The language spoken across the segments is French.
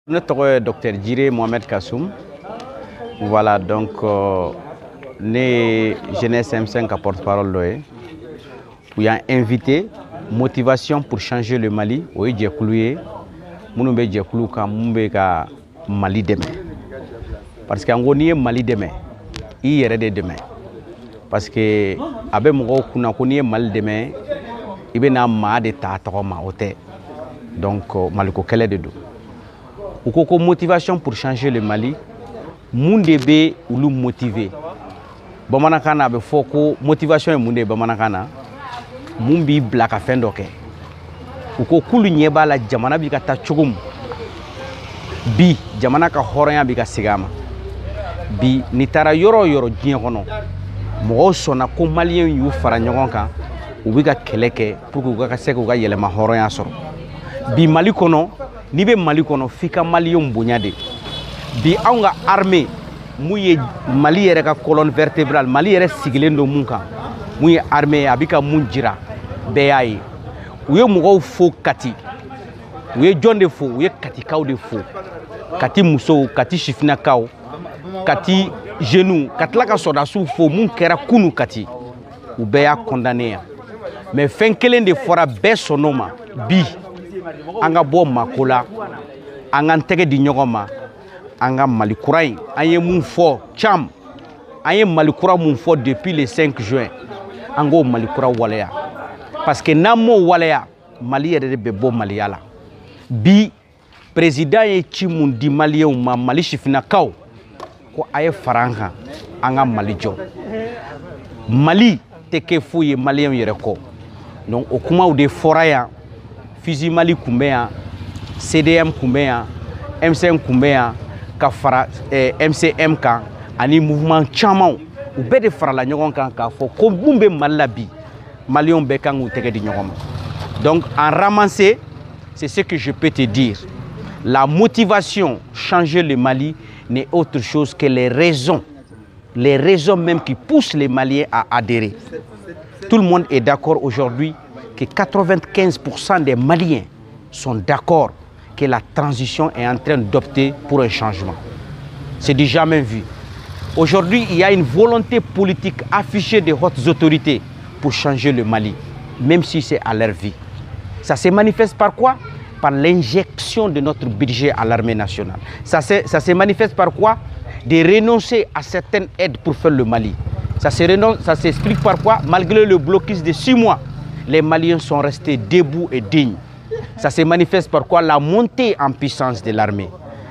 Notre docteur Djiré Mohamed Kassoum. Voilà, donc, né Jeunesse M5 à porte-parole, où il y a invité motivation pour changer le Mali. Oui, j'ai cloué. Mon j'ai cloué quand mon Mali demain. Parce qu'en gros, ni Mali demain, il y a des demain. Parce que avec mon kuna koni Mali demain, il y a ma de ta ote. Donc, Maliko kele de do. Ou koko motivation pour changer le Mali. Moun debe ou lou motivé. Bamanakana be foko motivation e moun de bamanakana. Moun bi blaka fendoke. Ou ko kulu nyeba la jamana bi ka ta chugum. Bi jamana ka horonya bi ka sigama. Bi nitara yoro yoro diɲɛ kɔnɔ. Mɔgɔw sɔnna ko malien y'u fara ɲɔgɔn kan. U bi ka kɛlɛ kɛ pour que u ka se k'u ka yɛlɛma hɔrɔnya sɔrɔ. Bi Mali kɔnɔ, ni be Mali kɔnɔ f'i ka malien bonya de. Bi anw ka armée mun ye Mali yɛrɛ ka colonne vertébrale, Mali yɛrɛ sigilen don mun kan. Mun ye armée a bi ka mun jira bɛɛ y'a ye. U ye mɔgɔw fo Kati. U ye jɔn de fo? U ye Katikaw de fo. Kati musow, Kati sifinakaw, Kati jeunes, ka tila ka sɔrdasiw fo mun kɛra kunu Kati. U bɛɛ y'a condamné. Mais fɛn kelen de fɔra bɛɛ sɔnn'o ma. Bi an ka bɔ mako la, an k'an tɛgɛ di ɲɔgɔn ma. An ka Mali kura in, an ye mun fɔ Tcham, an ye Mali kura mun fɔ depuis le 5 juin. An k'o Mali kura waleya. Parce que n'an m'o waleya, Mali yɛrɛ de bɛ bɔ Maliya la. Bi président ye ci mun di Maliyenw ma, Mali sifinakaw, ko a ye fara an kan, an ka Mali jɔ. Mali tɛ kɛ foyi ye Maliyenw yɛrɛ kɔ. Donc o kumaw de fɔra yan. Fizi Mali kun bɛ yan, CDM kun bɛ yan, M5 kun bɛ yan, ka fara MCM kan, ani mouvement caman. U bɛɛ de farala ɲɔgɔn kan k'a fɔ ko mun bɛ Mali la bi, Maliens bɛɛ kan k'u tɛgɛ di ɲɔgɔn ma. Donc en ramassé, c'est ce que je peux te dire. La motivation, changer le Mali, n'est autre chose que les raisons même qui poussent les Maliens à adhérer. Tout le monde est d'accord aujourd'hui que 95% des Maliens sont d'accord que la transition est en train d'opter pour un changement. C'est du jamais vu. Aujourd'hui, il y a une volonté politique affichée des hautes autorités pour changer le Mali, même si c'est à leur vie. Ça se manifeste par quoi? Par l'injection de notre budget à l'armée nationale. Ça se manifeste par quoi? De renoncer à certaines aides pour faire le Mali. Ça s'explique par quoi? Malgré le blocus de 6 mois, les Maliens sont restés debout et dignes. Ça se manifeste par quoi? La montée en puissance de l'armée.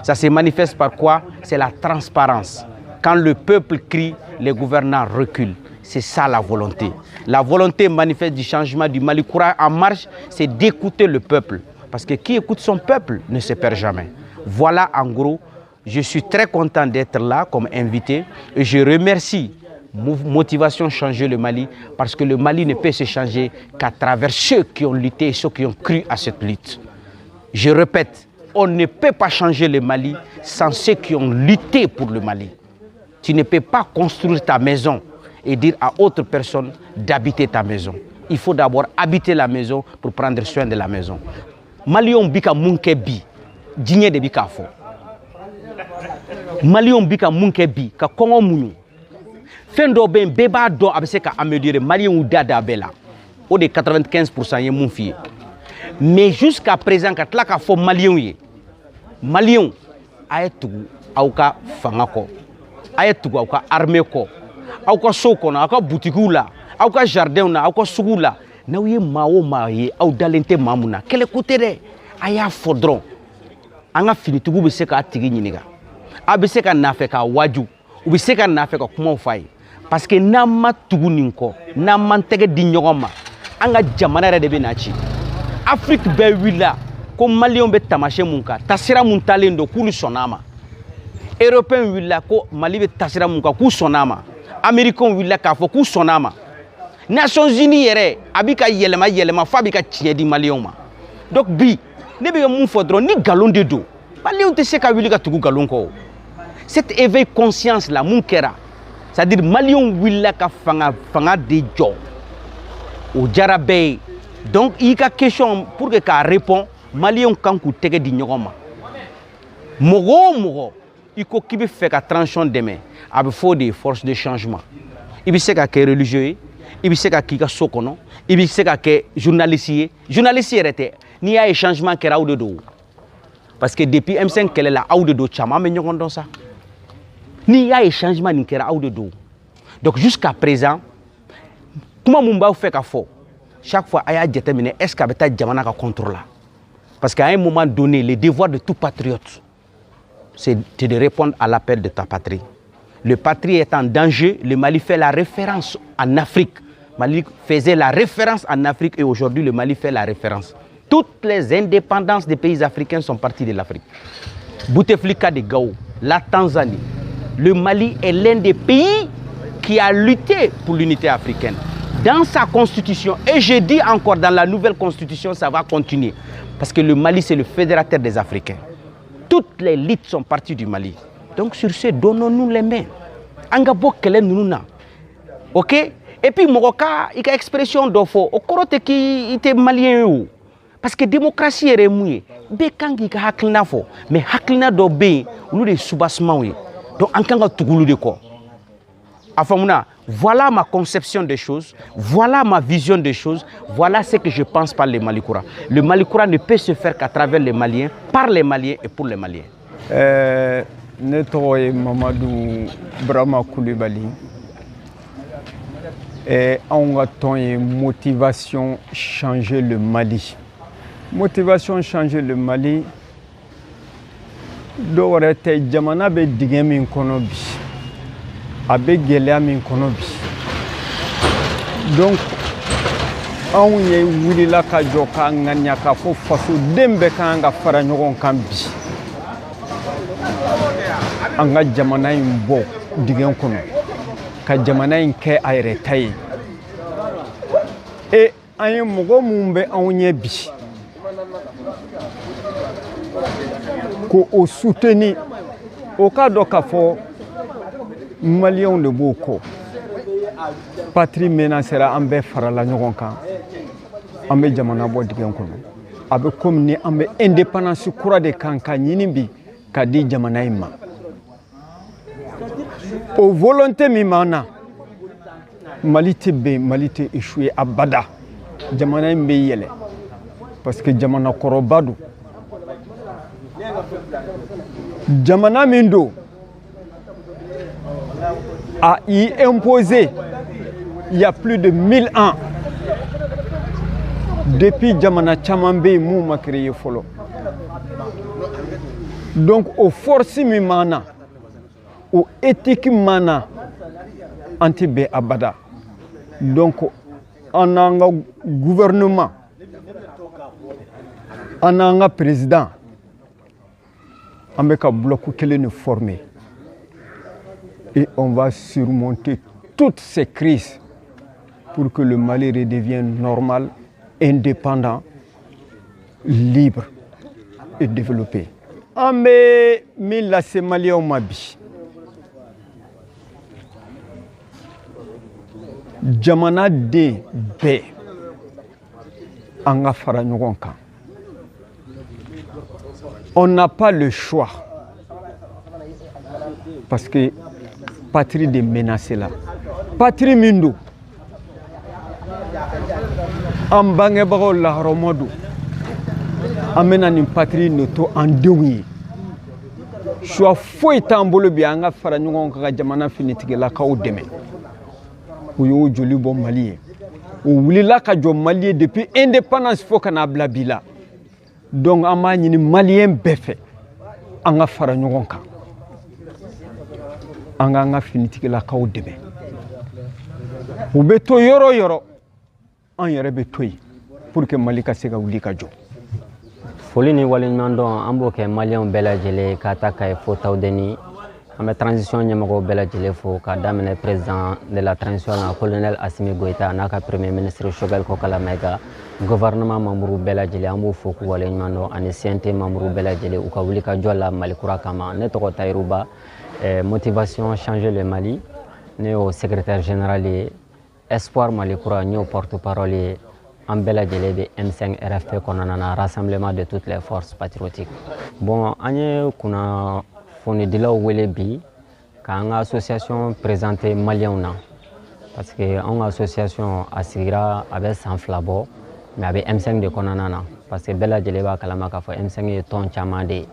Ça se manifeste par quoi? C'est la transparence. Quand le peuple crie, les gouvernants reculent. C'est ça la volonté. La volonté manifeste du changement du Mali Courage en marche, c'est d'écouter le peuple. Parce que qui écoute son peuple ne se perd jamais. Voilà en gros, je suis très content d'être là comme invité et je remercie Motivation Changer le Mali, parce que le Mali ne peut se changer qu'à travers ceux qui ont lutté et ceux qui ont cru à cette lutte. Je répète, on ne peut pas changer le Mali sans ceux qui ont lutté pour le Mali. Tu ne peux pas construire ta maison et dire à autre personne d'habiter ta maison. Il faut d'abord habiter la maison pour prendre soin de la maison. Malion bika munke bi, djinye de bika fo. Malion bika munke bi, ka kongo mounou. Fendo ben beba do abse ka améliorer Maliens ou dada bela. Au de 95% ye moun fiye. Mais jusqu'à présent quand la ka fo Maliens ye. Maliens ayetu auka fangako. Ayetu auka armée ko. Auka soko na auka boutique la, auka jardin na, auka sugu la. Na ye mawo maye au dalente mamuna. Quel côté de aya fodron. Anga finitugu be se ka tigi nyiniga. Abe se ka nafe ka waju. Ou be se ka nafe ka kuma faye. Parce que nama tugu ninko, nama tege di ɲɔgɔn anga jamana yɛrɛ de bɛ na ci. Afrique bɛɛ willa ko Maliens bɛ tamasiyɛn mun kan, tasira mun talen don k'olu sɔnn'a ma. Européens willa ko Mali bɛ tasira mun kan k'u sɔnn'a ma. Américains willa k'a fɔ k'u sɔnn'a ma. Nations Unies yɛrɛ a bɛ ka yɛlɛma f'a bɛ ka tiɲɛ di Maliens ma. Donc bi ne bɛ mun fɔ dɔrɔn ni nkalon de don, Maliens tɛ se ka wuli ka tugu nkalon kɔ. Cet éveil conscience là mun kɛra, c'est-à-dire Maliens willa ka fanga de jɔ o jara bɛɛ ye. Donc i ka question pour que k'a répond, Maliens kan k'u tɛgɛ di ɲɔgɔn ma. Mogo il faut qu'il fait la transition demain avec faut des forces de changement. Il sait que religieux, il sait que sokono, il sait que journaliste était ni a changement qui est de parce que depuis M5 qu'elle est là de do chama mais nous dans ça. Ni a changement ni qui est de donc jusqu'à présent comment Mumba fait qu'à fort chaque fois il a déterminé est-ce qu'il y a jamana contrôle parce qu'à un moment donné le devoir de tout patriote c'est de répondre à l'appel de ta patrie. Le patrie est en danger, le Mali fait la référence en Afrique. Mali faisait la référence en Afrique et aujourd'hui le Mali fait la référence. Toutes les indépendances des pays africains sont parties de l'Afrique. Bouteflika de Gao, la Tanzanie. Le Mali est l'un des pays qui a lutté pour l'unité africaine. Dans sa constitution, et je dis encore dans la nouvelle constitution, ça va continuer. Parce que le Mali c'est le fédérateur des Africains. Toutes les élites sont parties du Mali. Donc sur ce, donnons-nous les mains. Angabo kele nous. Ok? Et puis Moroka, il y a expression d'offre. Au corote qui était malien. Parce que démocratie est remouillée. Bekangi ka haklina fo. Mais haklina do be, nous des soubassement. Donc en kanga tougoulou de quoi? Afamuna, voilà ma conception des choses, voilà ma vision des choses, voilà ce que je pense par les Malikoura. Le Malikoura ne peut se faire qu'à travers les Maliens, par les Maliens et pour les Maliens. Neto Mamadou Brahma Koulibaly. Et on a une motivation changer le Mali. Motivation changer le Mali. Dorete jamana be digemi konobi. Abe gelea min konobi. Donc on ye wulila ka joka nganya ka fo faso dembe ka nga fara nyogon kambi. Anga jamana imbo digem kono. Ka jamana inke ayre tay. Et aye mogo mumbe onye bi. Ko o soutenir au cas de Kafo Malion de Boko patrie menacera ambe farala nyogonka ambe jamana bo digen kono abe komni ambe indépendance kura de kanka nyinimbi kadi jamana imma au volonté mimana malite échoué abada jamana imbe yele parce que jamana korobadu Jamana Mindo a imposé il y a plus de 1000 ans depuis Jamana Chamambe Mouma créé Folo. Donc au force Mimana, au éthique Mana, Antibé Abada. Donc on a un gouvernement, on a un président. Avec un bloc qui est formé. Et on va surmonter toutes ces crises pour que le Mali redevienne normal, indépendant, libre et développé. Ambe mila se Malien mabi. Jamana de be anga fara nyogonka. On n'a pas le choix. Parce que patrie de menacer là. Patrie Mindo. Ambange baro la romodo. Amena ni patrie noto andewi. Choix foi tambolo bianga fara nyongo ka jamana finitike la ka odeme. Uyo joli bon malien. O wulila ka jo malien depuis indépendance fo kana blabila. Donc on a une malien beffé on a fara ñogon kan anga finitike la kaw debe u be to yoro an yere be toyi pour que malika se ga wuli ka jo foli ni waliɲuman dɔn an b'o kɛ maliyɛnw bɛɛ lajɛlen ka ta ka fo taw deni an bɛ transition ɲɛmɔgɔw bɛɛ lajɛlen fo ka daminɛ président de la transition na colonel Assimi Goïta n'a ka premier ministre Choguel Kokala Maïga gouvernement membre bɛɛ lajɛlen an b'o fo k'u waliɲuman dɔn ani CNT membre bɛɛ lajɛlen u ka wuli ka jɔ la Mali kura kama ne tɔgɔ Tahirou Ba motivation changer le Mali ne y'o secrétaire général ye Espoir Mali kura n y'o porte-parole ye an bɛɛ lajɛlen bɛ M5 RFP kɔnɔna na, rassemblement de toutes les forces patriotiques. Bon, an ye kunnafonidilaw wele bi k'an ka association présenter maliyɛnw na, parce que an ka association a sigira a bɛ san 2 bɔ, mais a bɛ M5 de kɔnɔna na, parce que bɛɛ lajɛlen b'a kalama k'a fɔ M5 ye tɔn caman de ye,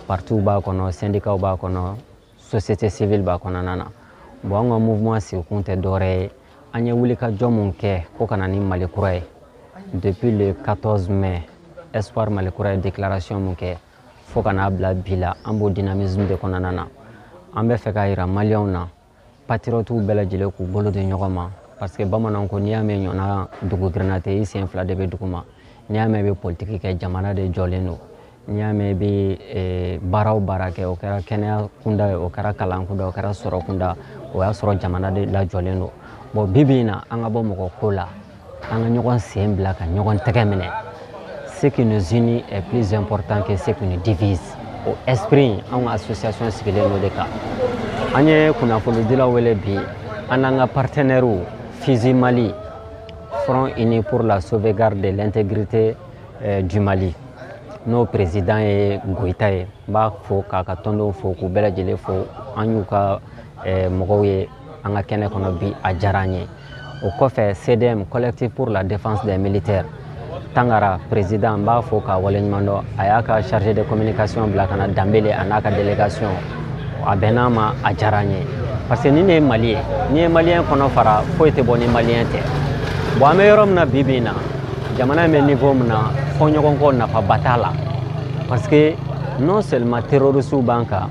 partis b'a kɔnɔ, syndicats b'a kɔnɔ, société civile b'a kɔnɔna na. Bon, an ka mouvement sigikun tɛ dɔwɛrɛ ye, an ye wulikajɔ mun kɛ ko ka na ni Mali kura ye depuis le 14 mai, Espoir Mali kura ye déclaration mun kɛ fo ka n'a bila bi la, an b'o dynamisme de kɔnɔna na. An bɛ fɛ k'a yira maliyɛnw na, patriotes bɛɛ lajɛlen k'u bolo di ɲɔgɔn ma, parce que bamananw ko n'i y'a mɛn ɲɔna dugu girinna tɛ i sen 2 de bɛ dugu ma, n'i y'a mɛn i bɛ politique kɛ jamana de jɔlen don, n'i y'a mɛn i bɛ baara o baara kɛ, o kɛra kɛnɛya kunda ye, o kɛra kalan kunda, o kɛra sɔrɔ kunda, o y'a sɔrɔ jamana de lajɔlen don. Bon, bibi in na an ka bɔ mɔgɔ ko la, an ka ɲɔgɔn sen bila ka ɲɔgɔn tɛgɛ minɛ. Ce qui nous unit est plus important que ce qui nous divise. O esprit an ka association sigilen no de kan. An ye kunnafonidilaw wele bi, an n'an ka partenaires FISI Mali, Front Uni pour la sauvegarde de l'intégrité du Mali. N'o président ye Goïta ye, n b'a fo k'a ka tɔndenw fo k'u bɛɛ lajɛlen fo, an y'u ka mɔgɔw ye an ka kɛnɛ kɔnɔ bi, a diyara an ye. O kɔfɛ CDM, Collectif pour la défense des militaires, Tangara président, n b'a fo k'a waleɲuman dɔn, a y'a ka chargé de communication bila ka na Danbele a n'a ka délégation, a bɛnn'a ma, a diyara an ye. Parce que ni ne ye Mali ye, n'i ye maliyɛn kɔnɔ fara foyi tɛ bɔ ni maliyɛn tɛ. Bon, an bɛ yɔrɔ min na bi bi in na, jamana in bɛ niveau min na fɔ ɲɔgɔn kɔ nafaba t'a la, parce que non seulement terroristes b'an kan,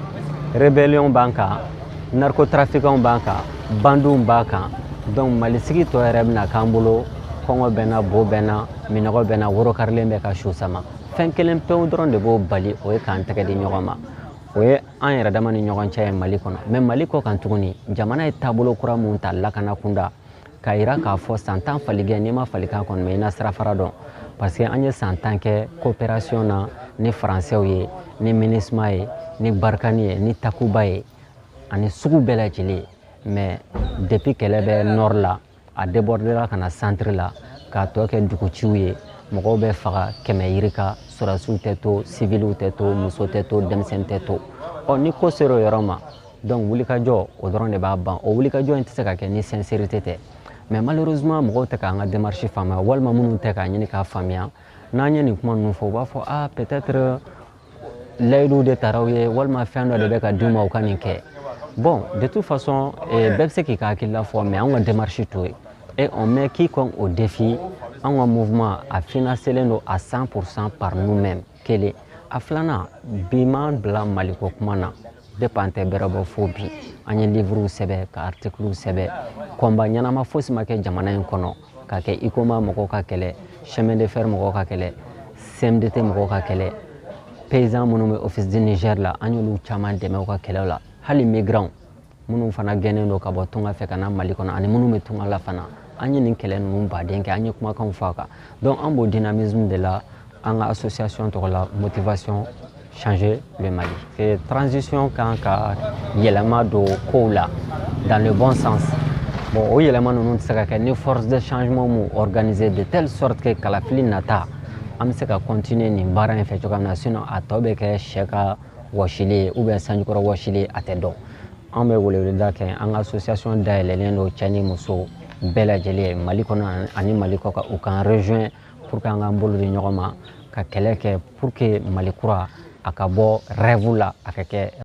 rébellion b'an kan, narcotrafiquants b'an kan, bandits b'an kan, donc malisigi tɔ yɛrɛ bɛna k'an bolo, kɔngɔ bɛ na, bo bɛ na, minɔgɔ bɛ na, woro karilen bɛ ka su sama. Fɛn kelen pewu dɔrɔn de b'o bali, o ye k'an tɛgɛ di ɲɔgɔn ma. O ye an yɛrɛ dama ni ɲɔgɔn cɛ ye Mali kɔnɔ, mais Mali kɔ kan tuguni, jamana ye taabolo kura mun ta lakana kunda, k'a yira k'a fɔ san 10 falikɛ n'i ma falikan kɔni mɛn i na sira fara dɔn, parce que an ye san 10 kɛ coopération na ni Français ye, ni MINUSMA ye, ni Barkhane ye, ni Takuba ye, ani sugu bɛɛ lajɛlen, mais depuis kɛlɛ bɛ nord la, a débordera ka na centre la, k'a tɔ kɛ duguciw ye, mɔgɔw bɛ faga kɛmɛ yirika, sɔrɔsiw tɛ to, civiliw tɛ to, muso tɛ to, denmisɛnnin tɛ to. Ni ko sera o yɔrɔ ma, donc wulikajɔ o dɔrɔn de b'a ban. O wulikajɔ in tɛ se ka kɛ ni sincérité tɛ, mais malheureusement mɔgɔw tɛ k'an ka démarche faamuya, walima minnu tɛ k'a ɲini k'a faamuya, n'an ye nin kuma ninnu fɔ u b'a fɔ peut-être layidu de taara u ye, walima fɛn dɔ de bɛ ka d'u ma u ka nin kɛ. Bon, de toute façon, bɛɛ bɛ se k'i ka hakilila fɔ, mais an ka démarche to ye, et on met quiconque au défi. An ka mouvement a financé à 100% par nous-mêmes. Kelen, a filanan bi m'an bila Maliko kuma na, depuis an tɛ bɛrɛ bɔ fo bi, an ye livrew sɛbɛn, ka articlew sɛbɛn, combat ɲɛnama fosi ma kɛ jamana in kɔnɔ, ka kɛ ICOMA mɔgɔw ka kɛlɛ, chemin de fer mɔgɔw ka kɛlɛ, CMDT mɔgɔw ka kɛlɛ, paysans minnu bɛ office du Niger la, an y'olu caman dɛmɛ u ka kɛlɛw la, hali migrants minnu fana gɛnnen don ka bɔ tunga fɛ ka na Mali kɔnɔ, ani minnu bɛ tunga la fana, an ye nin kɛlɛ ninnu baden kɛ, an ye kumakanw fɔ a kan. Donc an b'o dynamisme de la, an ka association tɔgɔ la motivation changer le Mali. Et transition kan ka yɛlɛma don kow la dans le bon sens. Bon, o yɛlɛma ninnu tɛ se ka kɛ ni force de changement mu organiser de telle sorte que kalafili nata an bɛ se ka continuer nin baara in fɛ cogoya min na, sinon a tɔ bɛ kɛ sɛ ka wɔsili ye ou bien sanjikɔrɔ wɔsili a tɛ dɔn. An bɛ weleweleda kɛ an ka association dayɛlɛlen don cɛ ni muso bɛɛ lajɛlen Mali kɔnɔ ani Mali kɔ kan, u k'an rejoindre pour que an k'an bolo di ɲɔgɔn ma ka kɛlɛ kɛ pour que Mali kura a ka bɔ rêve la a ka kɛ